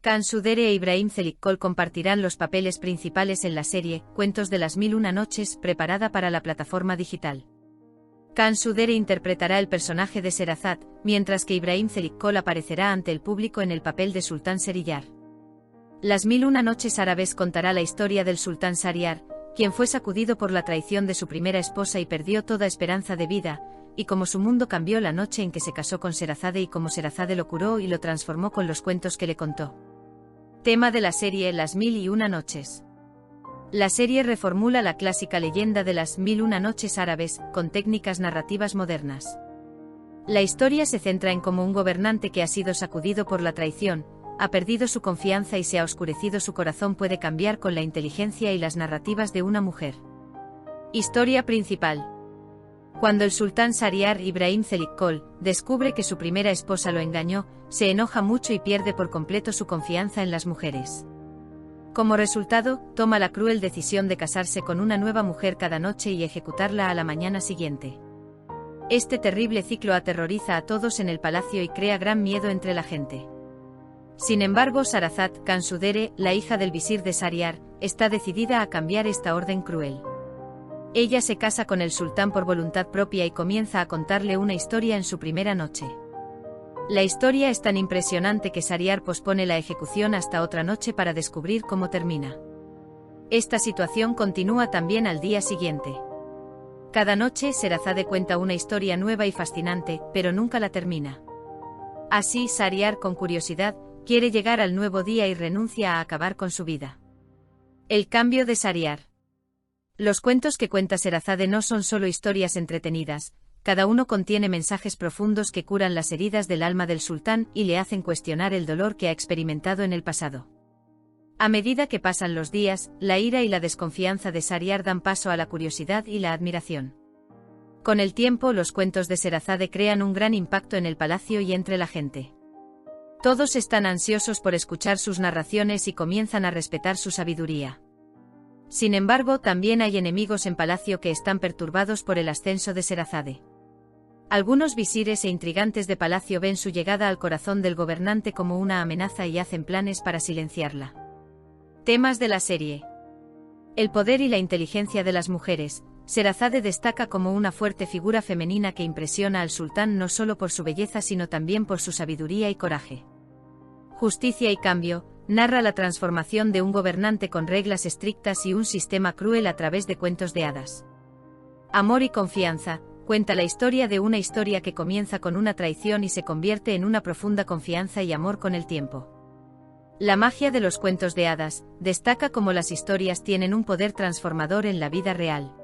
Cansu Dere e Ibrahim Çelikkol compartirán los papeles principales en la serie Cuentos de las 1001 noches, preparada para la plataforma digital. Cansu Dere interpretará el personaje de Sherazad, mientras que Ibrahim Çelikkol aparecerá ante el público en el papel de Sultán Şehriyar. Las 1001 noches árabes contará la historia del sultán Şehriyar, quien fue sacudido por la traición de su primera esposa y perdió toda esperanza de vida, y cómo su mundo cambió la noche en que se casó con Sherazade y cómo Sherazade lo curó y lo transformó con los cuentos que le contó. Tema de la serie Las 1001 noches. La serie reformula la clásica leyenda de las 1001 noches árabes, con técnicas narrativas modernas. La historia se centra en cómo un gobernante que ha sido sacudido por la traición, ha perdido su confianza y se ha oscurecido su corazón puede cambiar con la inteligencia y las narrativas de una mujer. Historia principal. Cuando el sultán Şehriyar Ibrahim Çelikkol descubre que su primera esposa lo engañó, se enoja mucho y pierde por completo su confianza en las mujeres. Como resultado, toma la cruel decisión de casarse con una nueva mujer cada noche y ejecutarla a la mañana siguiente. Este terrible ciclo aterroriza a todos en el palacio y crea gran miedo entre la gente. Sin embargo, Sherazad, Cansu Dere, la hija del visir de Şehriyar, está decidida a cambiar esta orden cruel. Ella se casa con el sultán por voluntad propia y comienza a contarle una historia en su primera noche. La historia es tan impresionante que Şehriyar pospone la ejecución hasta otra noche para descubrir cómo termina. Esta situación continúa también al día siguiente. Cada noche Sherazade cuenta una historia nueva y fascinante, pero nunca la termina. Así Şehriyar, con curiosidad, quiere llegar al nuevo día y renuncia a acabar con su vida. El cambio de Şehriyar. Los cuentos que cuenta Sherazade no son solo historias entretenidas, cada uno contiene mensajes profundos que curan las heridas del alma del sultán y le hacen cuestionar el dolor que ha experimentado en el pasado. A medida que pasan los días, la ira y la desconfianza de Şehriyar dan paso a la curiosidad y la admiración. Con el tiempo, los cuentos de Sherazade crean un gran impacto en el palacio y entre la gente. Todos están ansiosos por escuchar sus narraciones y comienzan a respetar su sabiduría. Sin embargo, también hay enemigos en palacio que están perturbados por el ascenso de Sherazade. Algunos visires e intrigantes de palacio ven su llegada al corazón del gobernante como una amenaza y hacen planes para silenciarla. Temas de la serie. El poder y la inteligencia de las mujeres. Sherazade destaca como una fuerte figura femenina que impresiona al sultán no solo por su belleza sino también por su sabiduría y coraje. Justicia y cambio. Narra la transformación de un gobernante con reglas estrictas y un sistema cruel a través de cuentos de hadas. Amor y confianza. Cuenta la historia de una historia que comienza con una traición y se convierte en una profunda confianza y amor con el tiempo. La magia de los cuentos de hadas. Destaca cómo las historias tienen un poder transformador en la vida real.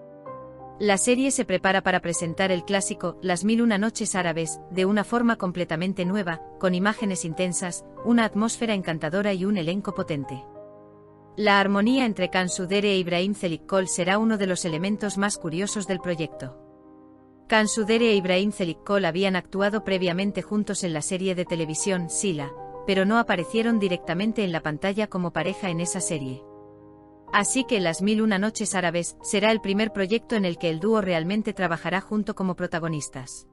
La serie se prepara para presentar el clásico Las 1001 noches árabes, de una forma completamente nueva, con imágenes intensas, una atmósfera encantadora y un elenco potente. La armonía entre Cansu Dere e Ibrahim Çelikkol será uno de los elementos más curiosos del proyecto. Cansu Dere e Ibrahim Çelikkol habían actuado previamente juntos en la serie de televisión Sila, pero no aparecieron directamente en la pantalla como pareja en esa serie. Así que Las 1001 noches árabes será el primer proyecto en el que el dúo realmente trabajará junto como protagonistas.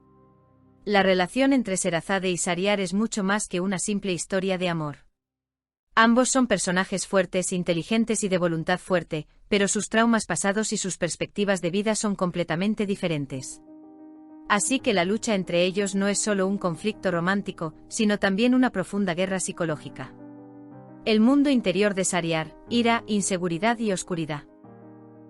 La relación entre Sherazade y Şehriyar es mucho más que una simple historia de amor. Ambos son personajes fuertes, inteligentes y de voluntad fuerte, pero sus traumas pasados y sus perspectivas de vida son completamente diferentes. Así que la lucha entre ellos no es solo un conflicto romántico, sino también una profunda guerra psicológica. El mundo interior de Şehriyar, ira, inseguridad y oscuridad.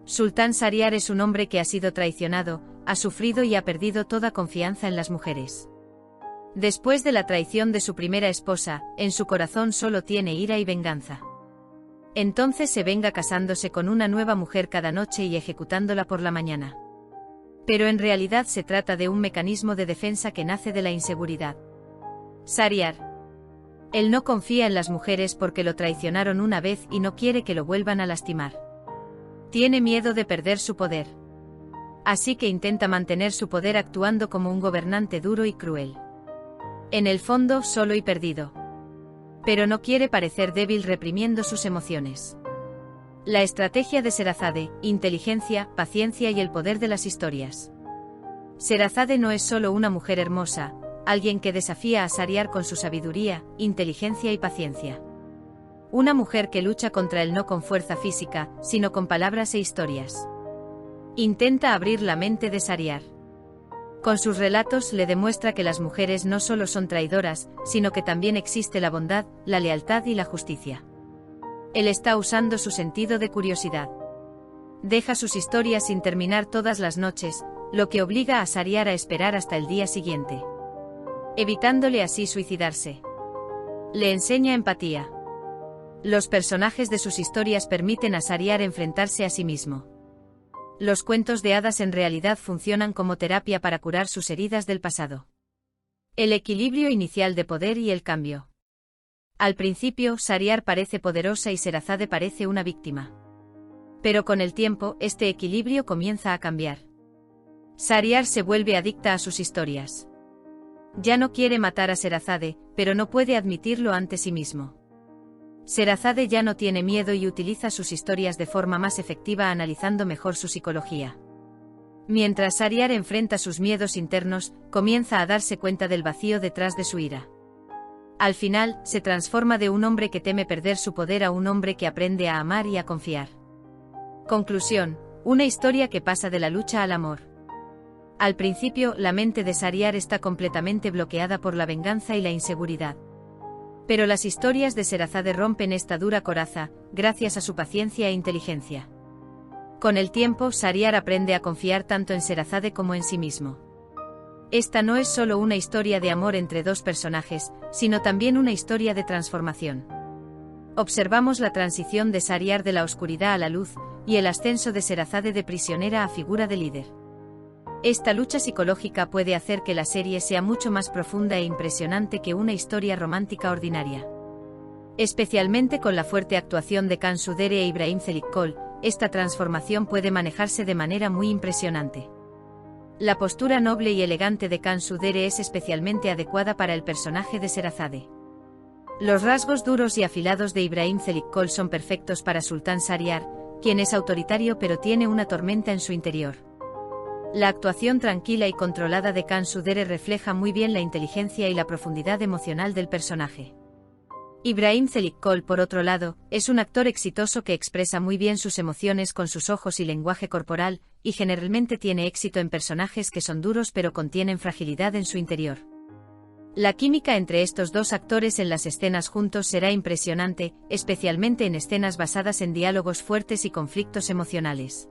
Sultán Şehriyar es un hombre que ha sido traicionado, ha sufrido y ha perdido toda confianza en las mujeres. Después de la traición de su primera esposa, en su corazón solo tiene ira y venganza. Entonces se venga casándose con una nueva mujer cada noche y ejecutándola por la mañana. Pero en realidad se trata de un mecanismo de defensa que nace de la inseguridad. Şehriyar. Él no confía en las mujeres porque lo traicionaron una vez y no quiere que lo vuelvan a lastimar. Tiene miedo de perder su poder. Así que intenta mantener su poder actuando como un gobernante duro y cruel. En el fondo, solo y perdido. Pero no quiere parecer débil reprimiendo sus emociones. La estrategia de Sherazade, inteligencia, paciencia y el poder de las historias. Sherazade no es solo una mujer hermosa, alguien que desafía a Şehriyar con su sabiduría, inteligencia y paciencia. Una mujer que lucha contra el no con fuerza física, sino con palabras e historias. Intenta abrir la mente de Shahryar. Con sus relatos le demuestra que las mujeres no solo son traidoras, sino que también existe la bondad, la lealtad y la justicia. Él está usando su sentido de curiosidad. Deja sus historias sin terminar todas las noches, lo que obliga a Shahryar a esperar hasta el día siguiente, evitándole así suicidarse. Le enseña empatía. Los personajes de sus historias permiten a Shahryar enfrentarse a sí mismo. Los cuentos de hadas en realidad funcionan como terapia para curar sus heridas del pasado. El equilibrio inicial de poder y el cambio. Al principio, Shahryar parece poderosa y Sherazade parece una víctima. Pero con el tiempo, este equilibrio comienza a cambiar. Shahryar se vuelve adicta a sus historias. Ya no quiere matar a Sherazade, pero no puede admitirlo ante sí mismo. Sherazade ya no tiene miedo y utiliza sus historias de forma más efectiva analizando mejor su psicología. Mientras Shahryar enfrenta sus miedos internos, comienza a darse cuenta del vacío detrás de su ira. Al final, se transforma de un hombre que teme perder su poder a un hombre que aprende a amar y a confiar. Conclusión: una historia que pasa de la lucha al amor. Al principio, la mente de Shahryar está completamente bloqueada por la venganza y la inseguridad. Pero las historias de Sherazade rompen esta dura coraza, gracias a su paciencia e inteligencia. Con el tiempo, Shahryar aprende a confiar tanto en Sherazade como en sí mismo. Esta no es solo una historia de amor entre dos personajes, sino también una historia de transformación. Observamos la transición de Shahryar de la oscuridad a la luz, y el ascenso de Sherazade de prisionera a figura de líder. Esta lucha psicológica puede hacer que la serie sea mucho más profunda e impresionante que una historia romántica ordinaria. Especialmente con la fuerte actuación de Kansu Dere e Ibrahim Çelikkol, esta transformación puede manejarse de manera muy impresionante. La postura noble y elegante de Kansu Dere es especialmente adecuada para el personaje de Sherazade. Los rasgos duros y afilados de Ibrahim Çelikkol son perfectos para Sultan Shahryar, quien es autoritario pero tiene una tormenta en su interior. La actuación tranquila y controlada de Kansu Dere refleja muy bien la inteligencia y la profundidad emocional del personaje. Ibrahim Çelikkol, por otro lado, es un actor exitoso que expresa muy bien sus emociones con sus ojos y lenguaje corporal, y generalmente tiene éxito en personajes que son duros pero contienen fragilidad en su interior. La química entre estos dos actores en las escenas juntos será impresionante, especialmente en escenas basadas en diálogos fuertes y conflictos emocionales.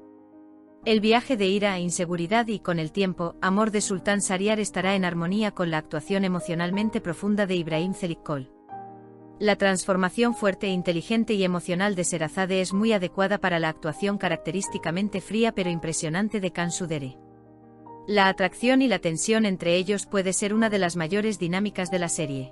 El viaje de ira, inseguridad y, con el tiempo, amor de Sultan Shahryar estará en armonía con la actuación emocionalmente profunda de Ibrahim Çelikkol. La transformación fuerte, inteligente y emocional de Sherazade es muy adecuada para la actuación característicamente fría pero impresionante de Kansu Dere. La atracción y la tensión entre ellos puede ser una de las mayores dinámicas de la serie.